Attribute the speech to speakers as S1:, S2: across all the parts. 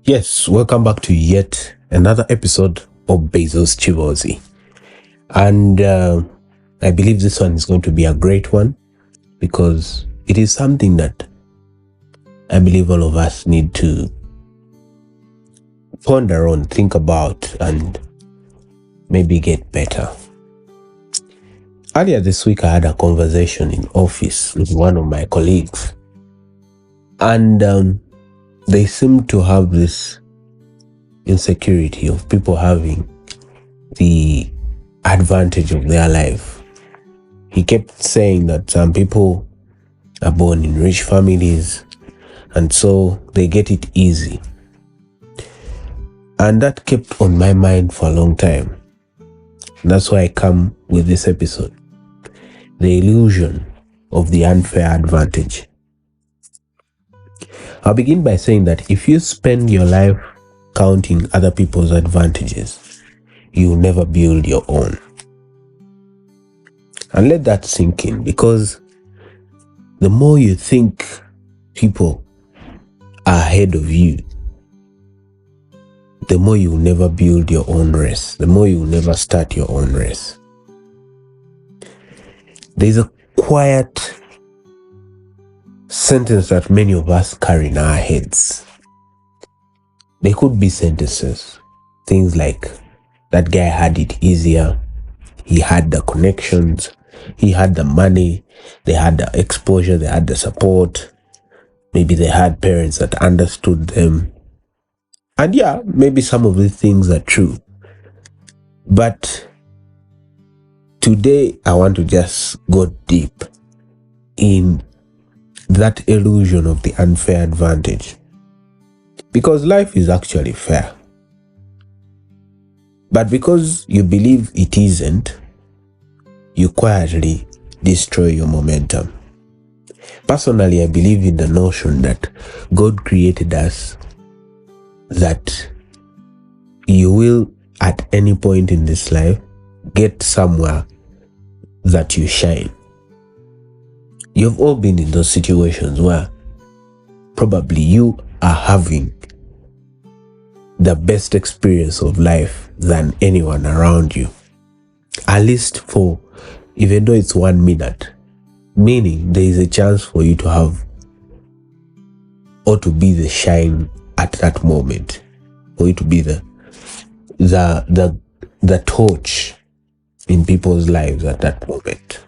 S1: Yes, welcome back to yet another episode of Beizzo's Kiboozi. And I believe this one is going to be a great one because it is something that I believe all of us need to ponder on, think about, and maybe get better. Earlier this week, I had a conversation in office with one of my colleagues, and they seem to have this insecurity of people having the advantage of their life. He kept saying that some people are born in rich families and so they get it easy. And that kept on my mind for a long time. That's why I come with this episode. The illusion of the unfair advantage. I'll begin by saying that if you spend your life counting other people's advantages, you will never build your own. And let that sink in, because the more you think people are ahead of you, the more you will never build your own race, the more you will never start your own race. There's a quiet sentence that many of us carry in our heads. They could be sentences, things like, that guy had it easier, he had the connections, he had the money, they had the exposure, they had the support, maybe they had parents that understood them. And yeah, maybe some of these things are true. But today I want to just go deep in that illusion of the unfair advantage. Because life is actually fair. But because you believe it isn't, you quietly destroy your momentum. Personally, I believe in the notion that God created us, that you will at any point in this life get somewhere that you shine. You've all been in those situations where probably you are having the best experience of life than anyone around you. At least for, even though it's 1 minute, meaning there is a chance for you to have or to be the shine at that moment, for you to be the torch in people's lives at that moment.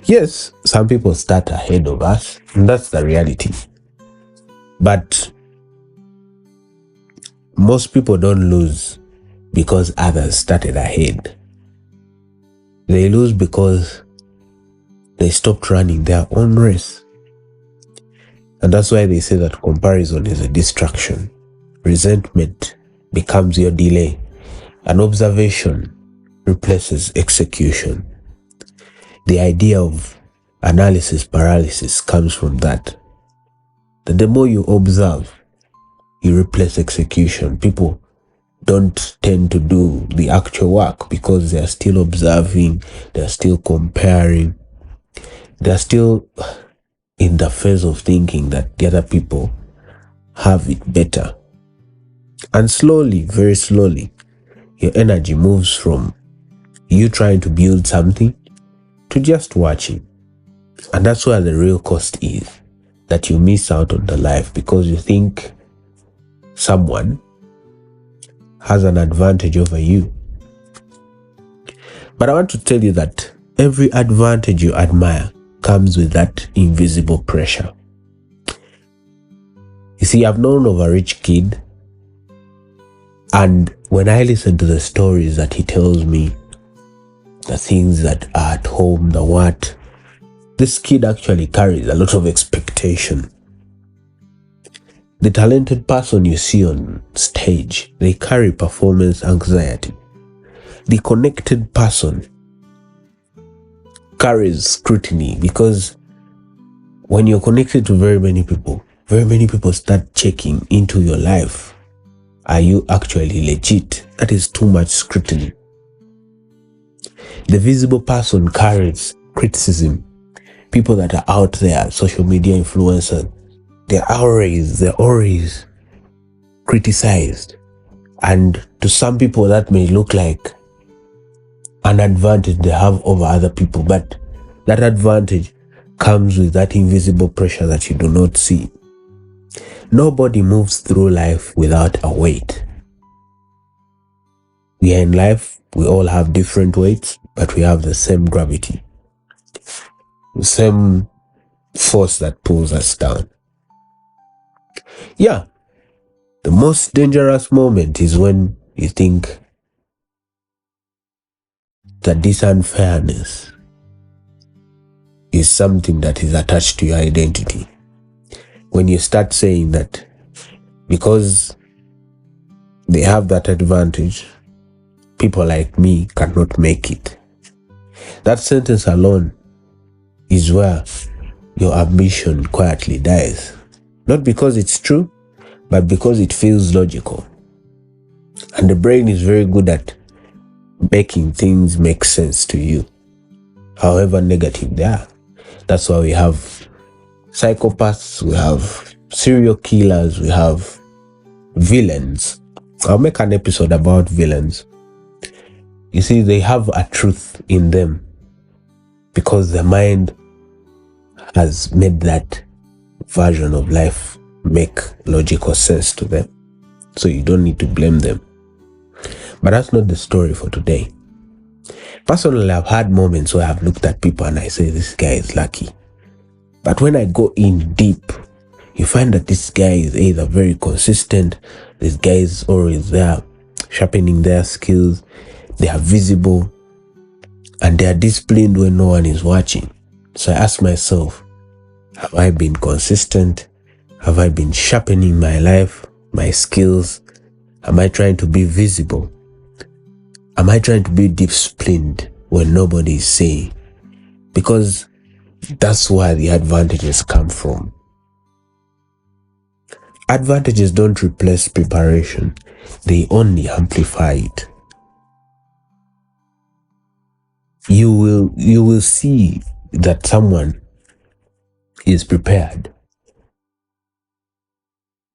S1: Yes, some people start ahead of us, and that's the reality. But most people don't lose because others started ahead. They lose because they stopped running their own race. And that's why they say that comparison is a distraction. Resentment becomes your delay. And observation replaces execution. The idea of analysis paralysis comes from that. That the more you observe, you replace execution. People don't tend to do the actual work because they're still observing, they're still comparing, they're still in the phase of thinking that the other people have it better. And slowly, very slowly, your energy moves from you trying to build something to just watching. And that's where the real cost is, that you miss out on the life because you think someone has an advantage over you. But I want to tell you that every advantage you admire comes with that invisible pressure. You see, I've known of a rich kid, and when I listen to the stories that he tells me, the things that are at home, the what, this kid actually carries a lot of expectation. The talented person you see on stage, they carry performance anxiety. The connected person carries scrutiny because when you're connected to very many people start checking into your life. Are you actually legit? That is too much scrutiny. The visible person carries criticism. People that are out there, social media influencers, they're always criticized. And to some people, that may look like an advantage they have over other people, but that advantage comes with that invisible pressure that you do not see. Nobody moves through life without a weight. We are in life, we all have different weights, but we have the same gravity, the same force that pulls us down. Yeah, the most dangerous moment is when you think that this unfairness is something that is attached to your identity. When you start saying that because they have that advantage, people like me cannot make it. That sentence alone is where your ambition quietly dies. Not because it's true, but because it feels logical. And the brain is very good at making things make sense to you, however negative they are. That's why we have psychopaths, we have serial killers, we have villains. I'll make an episode about villains. You see, they have a truth in them because the mind has made that version of life make logical sense to them. So you don't need to blame them. But that's not the story for today. Personally, I've had moments where I've looked at people and I say, this guy is lucky. But when I go in deep, you find that this guy is either very consistent, this guy is always there, sharpening their skills, they are visible, and they are disciplined when no one is watching. So I ask myself, have I been consistent? Have I been sharpening my life, my skills? Am I trying to be visible? Am I trying to be disciplined when nobody is saying? Because that's where the advantages come from. Advantages don't replace preparation. They only amplify it. You will see that someone is prepared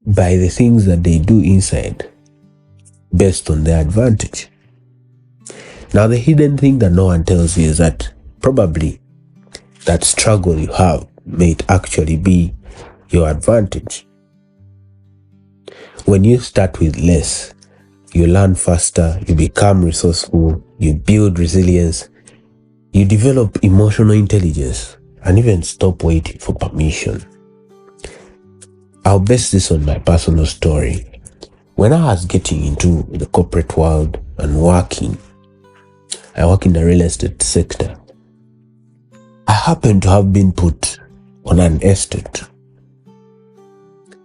S1: by the things that they do inside based on their advantage. Now, the hidden thing that no one tells you is that probably that struggle you have may actually be your advantage. When you start with less, you learn faster, you become resourceful, you build resilience, you develop emotional intelligence, and even stop waiting for permission. I'll base this on my personal story. When I was getting into the corporate world and working, I work in the real estate sector. I happened to have been put on an estate.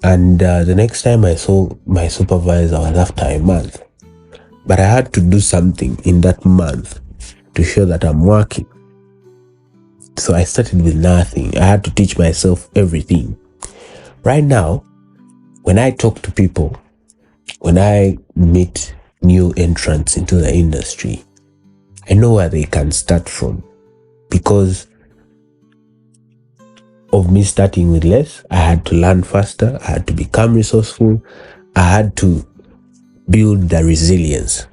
S1: And the next time I saw my supervisor was after a month. But I had to do something in that month to show that I'm working. So I started with nothing. I had to teach myself everything. Right now, when I talk to people, when I meet new entrants into the industry, I know where they can start from. Because of me starting with less, I had to learn faster, I had to become resourceful, I had to build the resilience,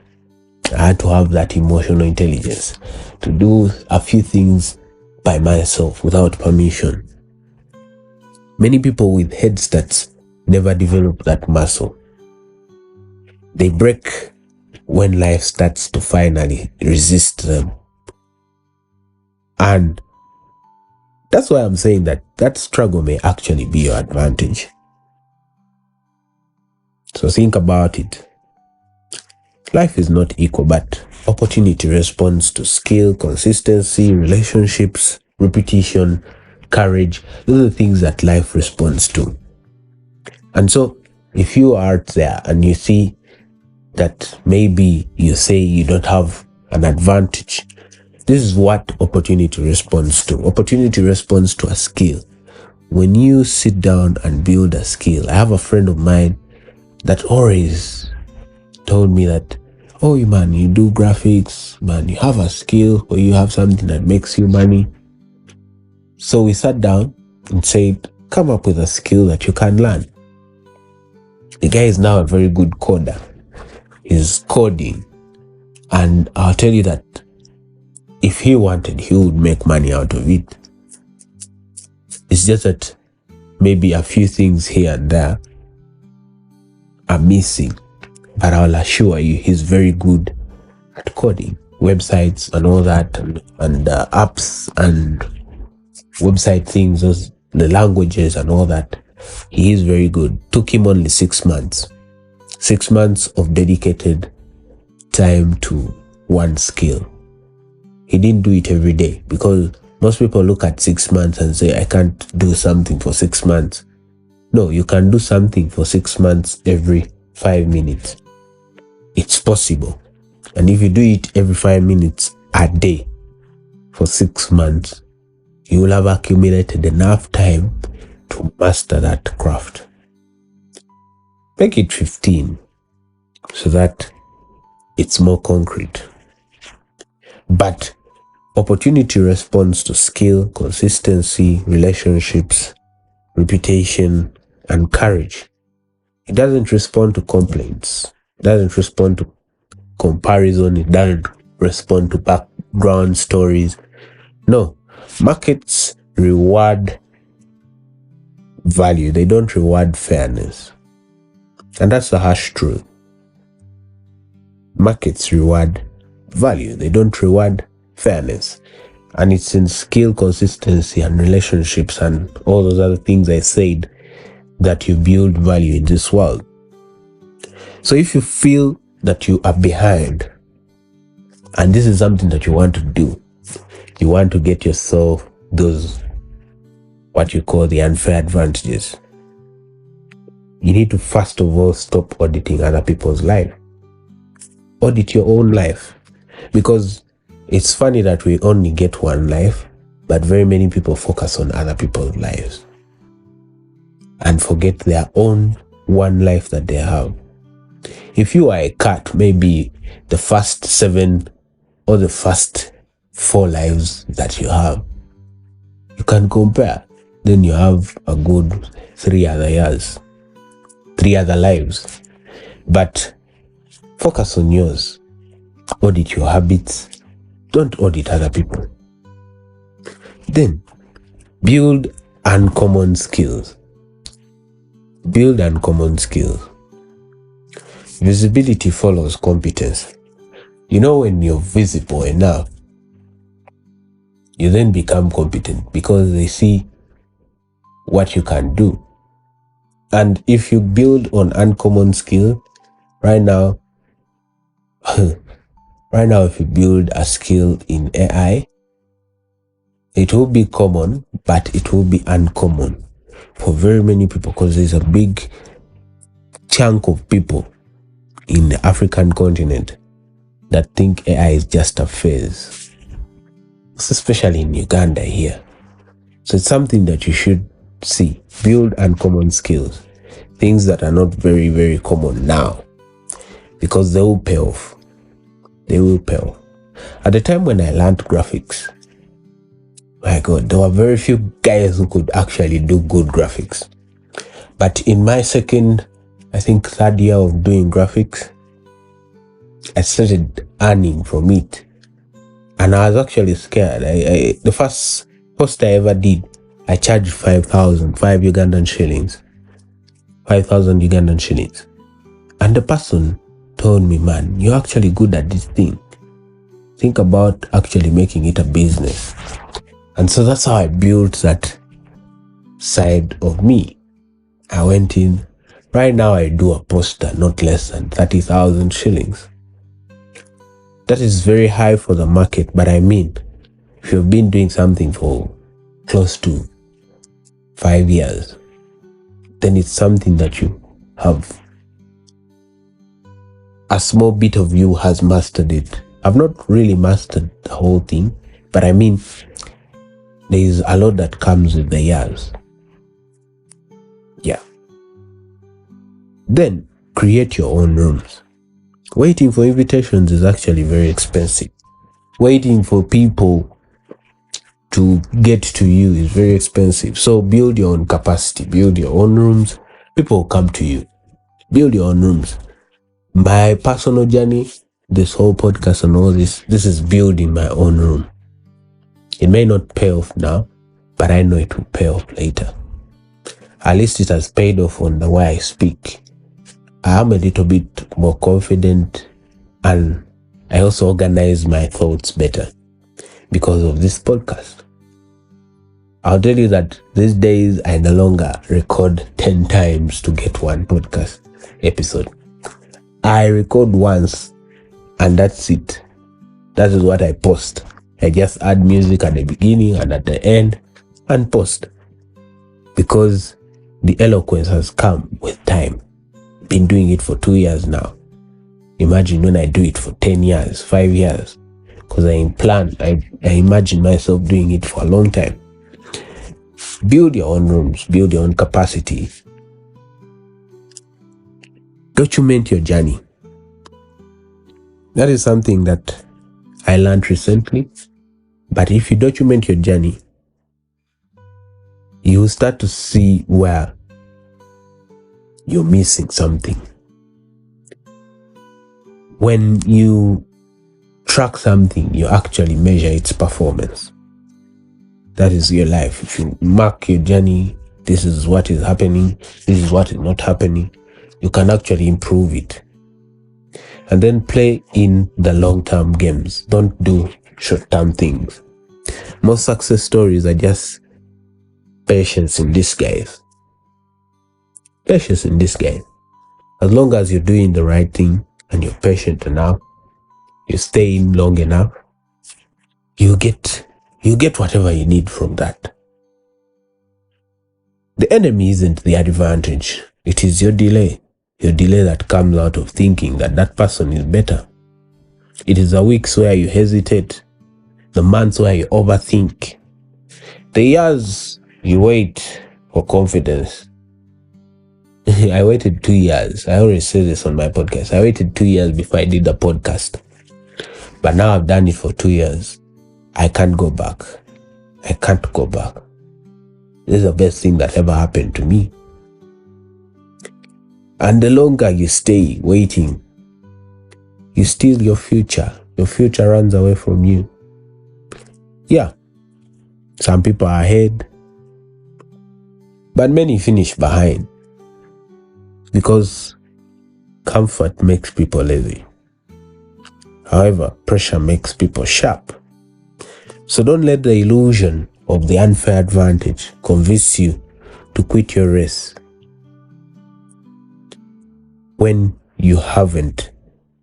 S1: I had to have that emotional intelligence to do a few things by myself without permission. Many people with head starts never develop that muscle. They break when life starts to finally resist them. And that's why I'm saying that struggle may actually be your advantage. So think about it. Life is not equal, but opportunity responds to skill, consistency, relationships, repetition, courage. Those are the things that life responds to. And so if you are out there and you see that maybe you say you don't have an advantage, this is what opportunity responds to. Opportunity responds to a skill. When you sit down and build a skill, I have a friend of mine that always told me that, oh man, you do graphics, man, you have a skill or you have something that makes you money. So we sat down and said, come up with a skill that you can learn. The guy is now a very good coder. He's coding. And I'll tell you that if he wanted, he would make money out of it. It's just that maybe a few things here and there are missing. But I'll assure you, he's very good at coding. Websites and all that, and apps and website things, the languages and all that. He is very good. Took him only 6 months. 6 months of dedicated time to one skill. He didn't do it every day, because most people look at 6 months and say, I can't do something for 6 months. No, you can do something for 6 months every 5 minutes. It's possible. And if you do it every 5 minutes a day for 6 months, you will have accumulated enough time to master that craft. Make it 15 so that it's more concrete. But opportunity responds to skill, consistency, relationships, reputation, and courage. It doesn't respond to complaints. It doesn't respond to comparison. It doesn't respond to background stories. No, markets reward value. They don't reward fairness. And that's the harsh truth. Markets reward value. They don't reward fairness. And it's in skill, consistency, and relationships and all those other things I said that you build value in this world. So if you feel that you are behind, and this is something that you want to do, you want to get yourself those, what you call the unfair advantages, you need to first of all stop auditing other people's life. Audit your own life. Because it's funny that we only get one life, but very many people focus on other people's lives and forget their own one life that they have. If you are a cat, maybe the first 7 or the first 4 lives that you have, you can compare. Then you have a good 3 other years, 3 other lives. But focus on yours. Audit your habits. Don't audit other people. Then build uncommon skills. Build uncommon skills. Visibility follows competence. You know, when you're visible enough, you then become competent because they see what you can do. And if you build on uncommon skill, right now, if you build a skill in AI, it will be common, but it will be uncommon for very many people, because there's a big chunk of people in the African continent that think AI is just a phase, especially in Uganda here. So it's something that you should see. Build uncommon skills, things that are not very, very common now, because they will pay off. They will pay off. At the time when I learned graphics, my God, there were very few guys who could actually do good graphics. But in my second, I think 3rd year of doing graphics, I started earning from it. And I was actually scared. The first post I ever did, I charged 5,000 Ugandan shillings. 5,000 Ugandan shillings. And the person told me, man, you're actually good at this thing. Think about actually making it a business. And so that's how I built that side of me. I went in. Right now I do a poster not less than 30,000 shillings. That is very high for the market, but I mean, if you've been doing something for close to 5 years, then it's something that you have. A small bit of you has mastered it. I've not really mastered the whole thing, but I mean, there is a lot that comes with the years. Yeah. Then create your own rooms. Waiting for invitations is actually very expensive. Waiting for people to get to you is very expensive. So build your own capacity, build your own rooms. People will come to you. Build your own rooms. My personal journey, this whole podcast and all this is building my own room. It may not pay off now, but I know it will pay off later. At least it has paid off on the way I speak. I am a little bit more confident, and I also organize my thoughts better because of this podcast. I'll tell you that these days I no longer record 10 times to get one podcast episode. I record once and that's it. That is what I post. I just add music at the beginning and at the end and post. Because the eloquence has come with time. Been doing it for 2 years now. Imagine when I do it for 10 years, 5 years. Because I imagine myself doing it for a long time. Build your own rooms, build your own capacity. Document your journey. That is something that I learned recently. But if you document your journey, you will start to see where you're missing something. When you track something, you actually measure its performance. That is your life. If you mark your journey, this is what is happening, this is what is not happening, you can actually improve it. And then play in the long-term games. Don't do short-term things. Most success stories are just patience in disguise. Patience in disguise. As long as you're doing the right thing and you're patient enough, you stay in long enough, you get whatever you need from that. The enemy isn't the advantage. It is your delay. Your delay that comes out of thinking that person is better. It is the weeks where you hesitate, the months where you overthink, the years you wait for confidence. I waited 2 years. I always say this on my podcast. I waited 2 years before I did the podcast. But now I've done it for 2 years. I can't go back. I can't go back. This is the best thing that ever happened to me. And the longer you stay waiting, you steal your future. Your future runs away from you. Yeah, some people are ahead, but many finish behind because comfort makes people lazy. However, pressure makes people sharp. So don't let the illusion of the unfair advantage convince you to quit your race when you haven't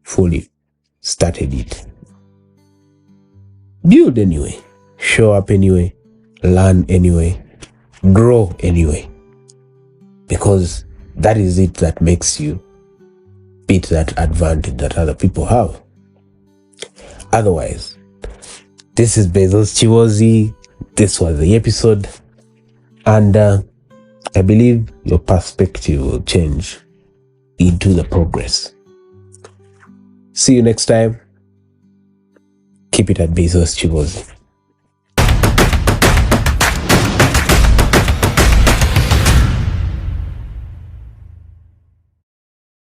S1: fully started it. Build anyway, show up anyway, learn anyway, grow anyway, because that is it that makes you beat that advantage that other people have. Otherwise, this is Beizzo's Kiboozi. This was the episode, and I believe your perspective will change into the progress. See you next time. Keep it at Beizzo's Kiboozi.